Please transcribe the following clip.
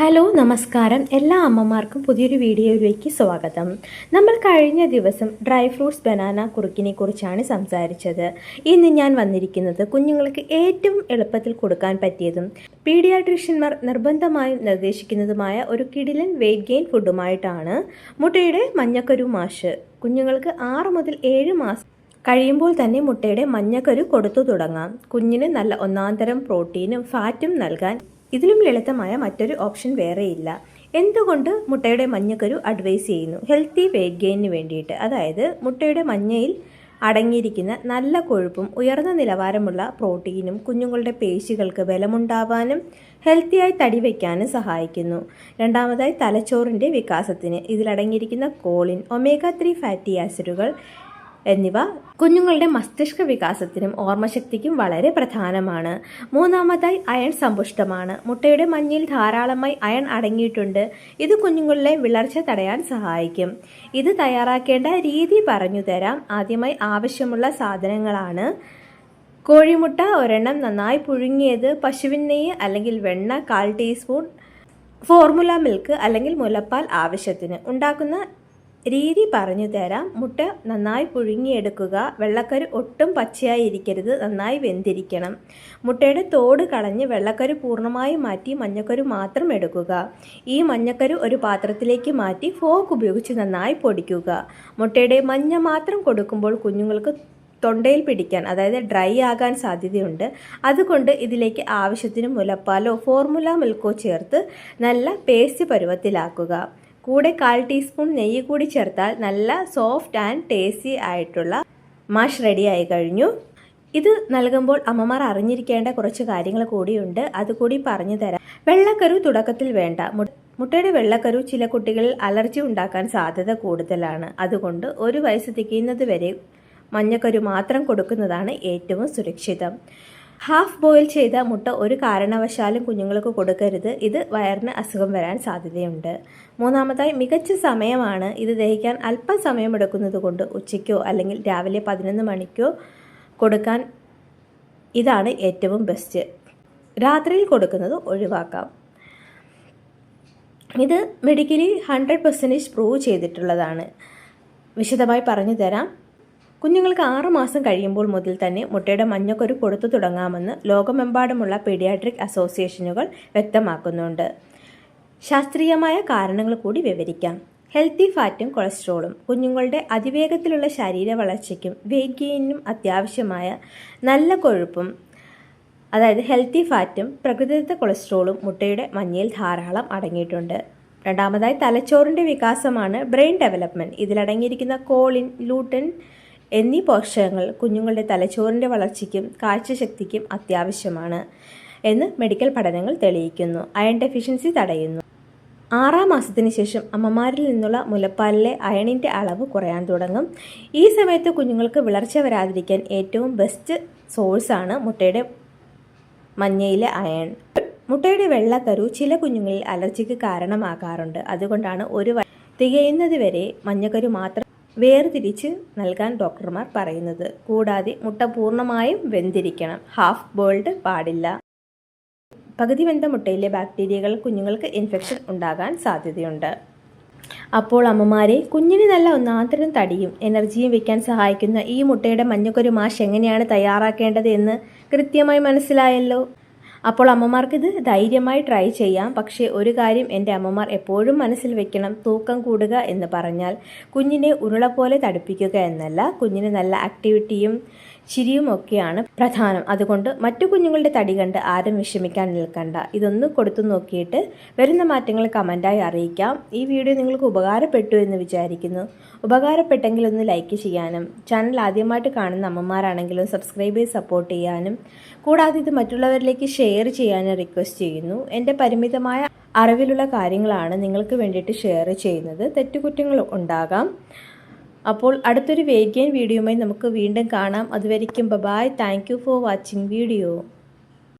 Hello നമസ്കാരം എല്ലാ അമ്മമാർക്കും പുതിയൊരു വീഡിയോയിലേക്ക് സ്വാഗതം. നമ്മൾ കഴിഞ്ഞ ദിവസം ഡ്രൈ ഫ്രൂട്ട്സ് ബനാന കുറുക്കിനെ കുറിച്ചാണ് സംസാരിച്ചത്. ഇന്ന് ഞാൻ വന്നിരിക്കുന്നത് കുഞ്ഞുങ്ങൾക്ക് ഏറ്റവും എളുപ്പത്തിൽ കൊടുക്കാൻ പറ്റിയതും പീഡിയാട്രീഷ്യന്മാർ നിർബന്ധമായും നിർദ്ദേശിക്കുന്നതുമായ ഒരു കിടിലൻ വെയിറ്റ് ഗെയിൻ ഫുഡുമായിട്ടാണ്. മുട്ടയുടെ മഞ്ഞക്കരു മാഷ്. കുഞ്ഞുങ്ങൾക്ക് 6 മുതൽ 7 മാസം കഴിയുമ്പോൾ തന്നെ മുട്ടയുടെ മഞ്ഞക്കരു കൊടുത്തു തുടങ്ങാം. കുഞ്ഞിന് നല്ല ഒന്നാന്തരം പ്രോട്ടീനും ഫാറ്റും നൽകാൻ ഇതിലും ലളിതമായ മറ്റൊരു ഓപ്ഷൻ വേറെയില്ല. എന്തുകൊണ്ട് മുട്ടയുടെ മഞ്ഞക്കരു അഡ്വൈസ് ചെയ്യുന്നു? ഹെൽത്തി വെയിറ്റ് ഗെയിനിന് വേണ്ടിയിട്ട്. അതായത് മുട്ടയുടെ മഞ്ഞയിൽ അടങ്ങിയിരിക്കുന്ന നല്ല കൊഴുപ്പും ഉയർന്ന നിലവാരമുള്ള പ്രോട്ടീനും കുഞ്ഞുങ്ങളുടെ പേശികൾക്ക് ബലമുണ്ടാവാനും ഹെൽത്തിയായി തടി വയ്ക്കാനും സഹായിക്കുന്നു. രണ്ടാമതായി തലച്ചോറിൻ്റെ വികാസത്തിന് ഇതിലടങ്ങിയിരിക്കുന്ന കോളിൻ, ഒമേഗ 3 ഫാറ്റി ആസിഡുകൾ എന്നിവ കുഞ്ഞുങ്ങളുടെ മസ്തിഷ്ക വികാസത്തിനും ഓർമ്മശക്തിക്കും വളരെ പ്രധാനമാണ്. മൂന്നാമതായി അയൺ സമ്പുഷ്ടമാണ്. മുട്ടയുടെ മഞ്ഞയിൽ ധാരാളമായി അയൺ അടങ്ങിയിട്ടുണ്ട്. ഇത് കുഞ്ഞുങ്ങളിലെ വിളർച്ച തടയാൻ സഹായിക്കും. ഇത് തയ്യാറാക്കേണ്ട രീതി പറഞ്ഞു തരാം. ആദ്യമായി ആവശ്യമുള്ള സാധനങ്ങളാണ്: കോഴിമുട്ട ഒരെണ്ണം, നന്നായി പുഴുങ്ങിയത്, പശുവിൻ നെയ്യ് അല്ലെങ്കിൽ വെണ്ണ 1/4 ടീസ്പൂൺ, ഫോർമുല മിൽക്ക് അല്ലെങ്കിൽ മുലപ്പാൽ ആവശ്യത്തിന്. ഉണ്ടാക്കുന്ന രീതി പറഞ്ഞു തരാം. മുട്ട നന്നായി പുഴുങ്ങിയെടുക്കുക. വെള്ളക്കരു ഒട്ടും പച്ചയായി ഇരിക്കരുത്, നന്നായി വെന്തിരിക്കണം. മുട്ടയുടെ തോട് കളഞ്ഞ് വെള്ളക്കരു പൂർണ്ണമായി മാറ്റി മഞ്ഞക്കരു മാത്രം എടുക്കുക. ഈ മഞ്ഞക്കരു ഒരു പാത്രത്തിലേക്ക് മാറ്റി ഫോർക്ക് ഉപയോഗിച്ച് നന്നായി പൊടിക്കുക. മുട്ടയുടെ മഞ്ഞ മാത്രം കൊടുക്കുമ്പോൾ കുഞ്ഞുങ്ങൾക്ക് തൊണ്ടയിൽ പിടിക്കാൻ, അതായത് ഡ്രൈ ആകാൻ സാധ്യതയുണ്ട്. അതുകൊണ്ട് ഇതിലേക്ക് ആവശ്യത്തിന് മുലപ്പാലോ ഫോർമുല മിൽക്കോ ചേർത്ത് നല്ല പേസ്റ്റ് പരുവത്തിലാക്കുക. കൂടെ 1/4 ടീസ്പൂൺ നെയ്യ് കൂടി ചേർത്താൽ നല്ല സോഫ്റ്റ് ആൻഡ് ടേസ്റ്റി ആയിട്ടുള്ള മാഷ് റെഡിയായി കഴിഞ്ഞു. ഇത് നൽകുമ്പോൾ അമ്മമാർ അറിഞ്ഞിരിക്കേണ്ട കുറച്ച് കാര്യങ്ങൾ കൂടിയുണ്ട്. അതുകൂടി പറഞ്ഞു തരാം. വെള്ളക്കരു തുടക്കത്തിൽ വേണ്ട. മുട്ടയുടെ വെള്ളക്കരു ചില കുട്ടികളിൽ അലർജി ഉണ്ടാക്കാൻ സാധ്യത കൂടുതലാണ്. അതുകൊണ്ട് 1 വയസ്സ് തികയുന്നത് വരെ മഞ്ഞക്കരു മാത്രം കൊടുക്കുന്നതാണ് ഏറ്റവും സുരക്ഷിതം. ഹാഫ് ബോയിൽ ചെയ്ത മുട്ട ഒരു കാരണവശാലും കുഞ്ഞുങ്ങൾക്ക് കൊടുക്കരുത്. ഇത് വയറിന് അസുഖം വരാൻ സാധ്യതയുണ്ട്. മൂന്നാമതായി മികച്ച സമയമാണ്. ഇത് ദഹിക്കാൻ അല്പം സമയമെടുക്കുന്നത് കൊണ്ട് ഉച്ചയ്ക്കോ അല്ലെങ്കിൽ രാവിലെ 11 മണിക്കോ കൊടുക്കാൻ ഇതാണ് ഏറ്റവും ബെസ്റ്റ്. രാത്രിയിൽ കൊടുക്കുന്നത് ഒഴിവാക്കാം. ഇത് മെഡിക്കലി 100% പ്രൂവ് ചെയ്തിട്ടുള്ളതാണ്. വിശദമായി പറഞ്ഞു തരാം. കുഞ്ഞുങ്ങൾക്ക് 6 മാസം കഴിയുമ്പോൾ മുതൽ തന്നെ മുട്ടയുടെ മഞ്ഞക്കരു കൊടുത്തു തുടങ്ങാമെന്ന് ലോകമെമ്പാടുമുള്ള പീഡിയാട്രിക് അസോസിയേഷനുകൾ വ്യക്തമാക്കുന്നുണ്ട്. ശാസ്ത്രീയമായ കാരണങ്ങൾ കൂടി വിവരിക്കാം. ഹെൽത്തി ഫാറ്റും കൊളസ്ട്രോളും. കുഞ്ഞുങ്ങളുടെ അതിവേഗത്തിലുള്ള ശരീര വളർച്ചയ്ക്കും വെയിറ്റ് ഗെയിനിനും അത്യാവശ്യമായ നല്ല കൊഴുപ്പും, അതായത് ഹെൽത്തി ഫാറ്റും പ്രകൃതിദത്ത കൊളസ്ട്രോളും മുട്ടയുടെ മഞ്ഞയിൽ ധാരാളം അടങ്ങിയിട്ടുണ്ട്. രണ്ടാമതായി തലച്ചോറിൻ്റെ വികാസമാണ് ബ്രെയിൻ ഡെവലപ്മെൻറ്റ്. ഇതിലടങ്ങിയിരിക്കുന്ന കോളിൻ, ലൂട്ടൻ എന്നീ പോഷകങ്ങൾ കുഞ്ഞുങ്ങളുടെ തലച്ചോറിൻ്റെ വളർച്ചയ്ക്കും കാഴ്ചശക്തിക്കും അത്യാവശ്യമാണ് എന്ന് മെഡിക്കൽ പഠനങ്ങൾ തെളിയിക്കുന്നു. അയൺ ഡെഫിഷ്യൻസി തടയുന്നു. 6-ാം മാസത്തിന് ശേഷം അമ്മമാരിൽ നിന്നുള്ള മുലപ്പാലിലെ അയണിൻ്റെ അളവ് കുറയാൻ തുടങ്ങും. ഈ സമയത്ത് കുഞ്ഞുങ്ങൾക്ക് വിളർച്ച വരാതിരിക്കാൻ ഏറ്റവും ബെസ്റ്റ് സോഴ്സാണ് മുട്ടയുടെ മഞ്ഞയിലെ അയൺ. മുട്ടയുടെ വെള്ളക്കരു ചില കുഞ്ഞുങ്ങളിൽ അലർജിക്ക് കാരണമാകാറുണ്ട്. അതുകൊണ്ടാണ് 1 വയസ്സ് തികയുന്നത് വരെ മഞ്ഞക്കരു മാത്രം വേർതിരിച്ച് നൽകാൻ ഡോക്ടർമാർ പറയുന്നത്. കൂടാതെ മുട്ട പൂർണ്ണമായും വെന്തിരിക്കണം. ഹാഫ് ബോയിൽഡ് പാടില്ല. പകുതി വെന്ത മുട്ടയിലെ ബാക്ടീരിയകൾ കുഞ്ഞുങ്ങൾക്ക് ഇൻഫെക്ഷൻ ഉണ്ടാകാൻ സാധ്യതയുണ്ട്. അപ്പോൾ അമ്മമാരെ, കുഞ്ഞിന് നല്ല ഒന്നാന്തരം തടിയും എനർജിയും വയ്ക്കാൻ സഹായിക്കുന്ന ഈ മുട്ടയുടെ മഞ്ഞക്കരു മാഷ് എങ്ങനെയാണ് തയ്യാറാക്കേണ്ടത് എന്ന് കൃത്യമായി മനസ്സിലായല്ലോ. അപ്പോൾ അമ്മമാർക്കിത് ധൈര്യമായി ട്രൈ ചെയ്യാം. പക്ഷേ ഒരു കാര്യം എൻ്റെ അമ്മമാർ എപ്പോഴും മനസ്സിൽ വെക്കണം. തൂക്കം കൂടുക എന്ന് പറഞ്ഞാൽ കുഞ്ഞിനെ ഉരുള പോലെ തടിപ്പിക്കുക എന്നല്ല. കുഞ്ഞിന് നല്ല ആക്ടിവിറ്റിയും ചിരിയും ഒക്കെയാണ് പ്രധാനം. അതുകൊണ്ട് മറ്റു കുഞ്ഞുങ്ങളുടെ തടി കണ്ട് ആരും വിഷമിക്കാൻ നിൽക്കണ്ട. ഇതൊന്ന് കൊടുത്തു നോക്കിയിട്ട് വരുന്ന മാറ്റങ്ങൾ കമൻറ്റായി അറിയിക്കാം. ഈ വീഡിയോ നിങ്ങൾക്ക് ഉപകാരപ്പെട്ടു എന്ന് വിചാരിക്കുന്നു. ഉപകാരപ്പെട്ടെങ്കിൽ ഒന്ന് ലൈക്ക് ചെയ്യാനും ചാനൽ ആദ്യമായിട്ട് കാണുന്ന അമ്മമാരാണെങ്കിലും സബ്സ്ക്രൈബ് ചെയ്ത് സപ്പോർട്ട് ചെയ്യാനും കൂടാതെ ഇത് മറ്റുള്ളവരിലേക്ക് ഷെയർ ചെയ്യാനും റിക്വസ്റ്റ് ചെയ്യുന്നു. എൻ്റെ പരിമിതമായ അറിവിലുള്ള കാര്യങ്ങളാണ് നിങ്ങൾക്ക് വേണ്ടിയിട്ട് ഷെയർ ചെയ്യുന്നത്. തെറ്റുകുറ്റങ്ങൾ ഉണ്ടാകാം. അപ്പോൾ അടുത്തൊരു വെയിറ്റ് ഗെയിൻ വീഡിയോയുമായി നമുക്ക് വീണ്ടും കാണാം. അതുവരെയ്ക്കും bye. Thank you for watching video.